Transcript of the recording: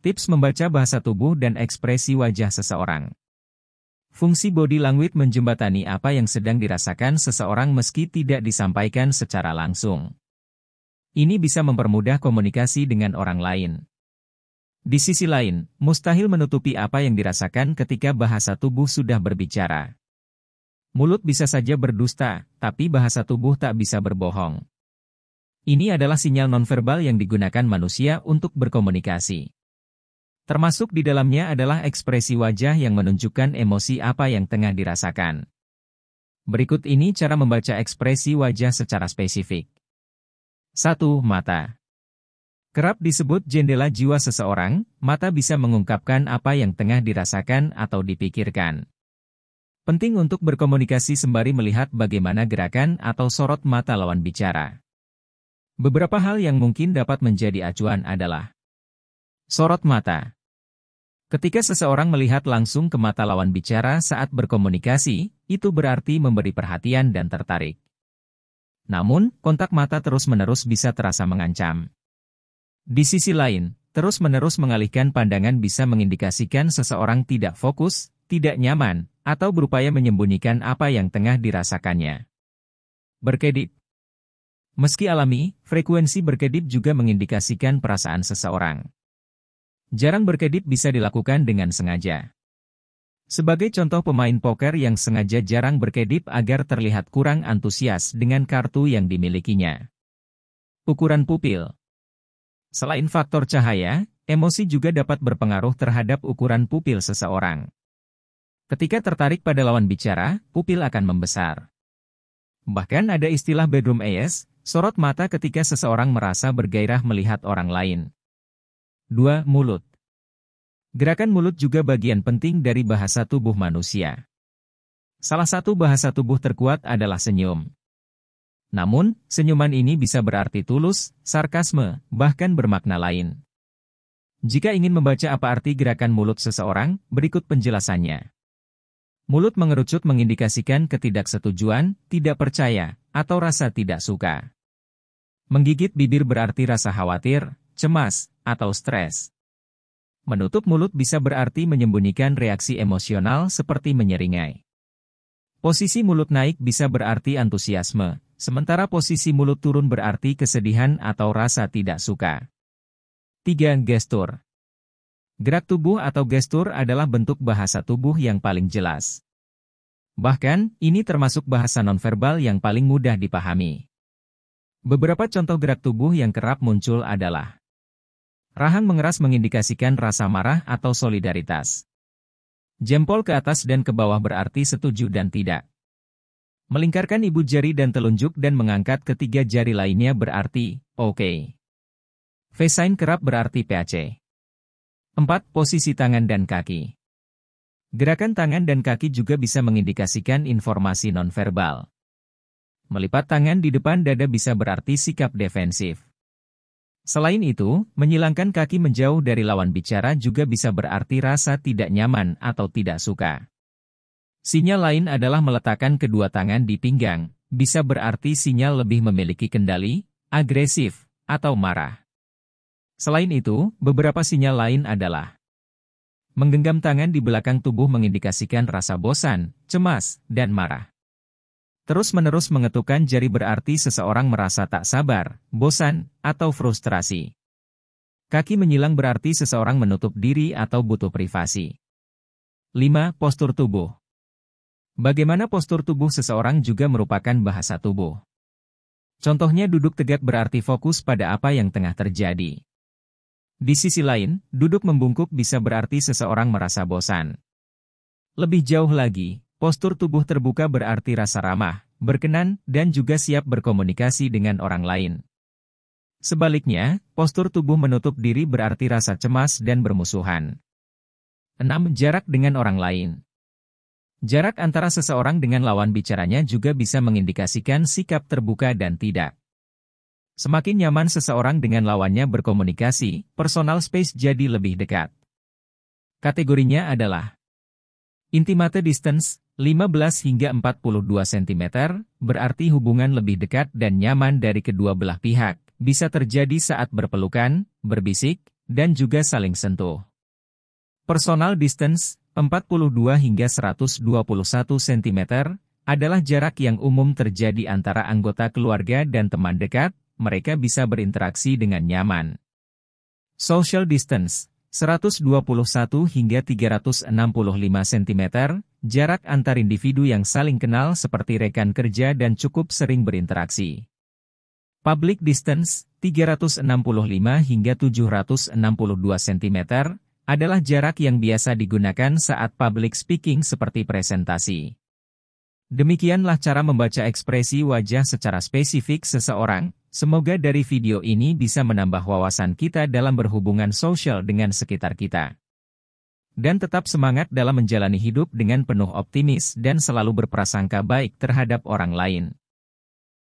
Tips membaca bahasa tubuh dan ekspresi wajah seseorang. Fungsi body language menjembatani apa yang sedang dirasakan seseorang meski tidak disampaikan secara langsung. Ini bisa mempermudah komunikasi dengan orang lain. Di sisi lain, mustahil menutupi apa yang dirasakan ketika bahasa tubuh sudah berbicara. Mulut bisa saja berdusta, tapi bahasa tubuh tak bisa berbohong. Ini adalah sinyal nonverbal yang digunakan manusia untuk berkomunikasi. Termasuk di dalamnya adalah ekspresi wajah yang menunjukkan emosi apa yang tengah dirasakan. Berikut ini cara membaca ekspresi wajah secara spesifik. 1. Mata. Kerap disebut jendela jiwa seseorang, mata bisa mengungkapkan apa yang tengah dirasakan atau dipikirkan. Penting untuk berkomunikasi sembari melihat bagaimana gerakan atau sorot mata lawan bicara. Beberapa hal yang mungkin dapat menjadi acuan adalah sorot mata. Ketika seseorang melihat langsung ke mata lawan bicara saat berkomunikasi, itu berarti memberi perhatian dan tertarik. Namun, kontak mata terus-menerus bisa terasa mengancam. Di sisi lain, terus-menerus mengalihkan pandangan bisa mengindikasikan seseorang tidak fokus, tidak nyaman, atau berupaya menyembunyikan apa yang tengah dirasakannya. Berkedip. Meski alami, frekuensi berkedip juga mengindikasikan perasaan seseorang. Jarang berkedip bisa dilakukan dengan sengaja. Sebagai contoh pemain poker yang sengaja jarang berkedip agar terlihat kurang antusias dengan kartu yang dimilikinya. Ukuran pupil. Selain faktor cahaya, emosi juga dapat berpengaruh terhadap ukuran pupil seseorang. Ketika tertarik pada lawan bicara, pupil akan membesar. Bahkan ada istilah bedroom eyes, sorot mata ketika seseorang merasa bergairah melihat orang lain. 2. Mulut. Gerakan mulut juga bagian penting dari bahasa tubuh manusia. Salah satu bahasa tubuh terkuat adalah senyum. Namun, senyuman ini bisa berarti tulus, sarkasme, bahkan bermakna lain. Jika ingin membaca apa arti gerakan mulut seseorang, berikut penjelasannya. Mulut mengerucut mengindikasikan ketidaksetujuan, tidak percaya, atau rasa tidak suka. Menggigit bibir berarti rasa khawatir, cemas, atau stres. Menutup mulut bisa berarti menyembunyikan reaksi emosional seperti menyeringai. Posisi mulut naik bisa berarti antusiasme, sementara posisi mulut turun berarti kesedihan atau rasa tidak suka. 3. Gestur. Gerak tubuh atau gestur adalah bentuk bahasa tubuh yang paling jelas. Bahkan, ini termasuk bahasa nonverbal yang paling mudah dipahami. Beberapa contoh gerak tubuh yang kerap muncul adalah rahang mengeras mengindikasikan rasa marah atau solidaritas. Jempol ke atas dan ke bawah berarti setuju dan tidak. Melingkarkan ibu jari dan telunjuk dan mengangkat ketiga jari lainnya berarti oke. Face sign kerap berarti PAC. 4. Posisi tangan dan kaki. Gerakan tangan dan kaki juga bisa mengindikasikan informasi nonverbal. Melipat tangan di depan dada bisa berarti sikap defensif. Selain itu, menyilangkan kaki menjauh dari lawan bicara juga bisa berarti rasa tidak nyaman atau tidak suka. Sinyal lain adalah meletakkan kedua tangan di pinggang, bisa berarti sinyal lebih memiliki kendali, agresif, atau marah. Selain itu, beberapa sinyal lain adalah menggenggam tangan di belakang tubuh mengindikasikan rasa bosan, cemas, dan marah. Terus-menerus mengetukkan jari berarti seseorang merasa tak sabar, bosan, atau frustrasi. Kaki menyilang berarti seseorang menutup diri atau butuh privasi. 5. Postur tubuh. Bagaimana postur tubuh seseorang juga merupakan bahasa tubuh. Contohnya duduk tegak berarti fokus pada apa yang tengah terjadi. Di sisi lain, duduk membungkuk bisa berarti seseorang merasa bosan. Lebih jauh lagi, postur tubuh terbuka berarti rasa ramah, berkenan, dan juga siap berkomunikasi dengan orang lain. Sebaliknya, postur tubuh menutup diri berarti rasa cemas dan bermusuhan. 6. Jarak dengan orang lain. Jarak antara seseorang dengan lawan bicaranya juga bisa mengindikasikan sikap terbuka dan tidak. Semakin nyaman seseorang dengan lawannya berkomunikasi, personal space jadi lebih dekat. Kategorinya adalah intimate distance, 15 hingga 42 cm, berarti hubungan lebih dekat dan nyaman dari kedua belah pihak, bisa terjadi saat berpelukan, berbisik, dan juga saling sentuh. Personal distance, 42 hingga 121 cm, adalah jarak yang umum terjadi antara anggota keluarga dan teman dekat, mereka bisa berinteraksi dengan nyaman. Social distance, 121 hingga 365 cm, jarak antar individu yang saling kenal seperti rekan kerja dan cukup sering berinteraksi. Public distance, 365 hingga 762 cm, adalah jarak yang biasa digunakan saat public speaking seperti presentasi. Demikianlah cara membaca ekspresi wajah secara spesifik seseorang. Semoga dari video ini bisa menambah wawasan kita dalam berhubungan sosial dengan sekitar kita. Dan tetap semangat dalam menjalani hidup dengan penuh optimis dan selalu berprasangka baik terhadap orang lain.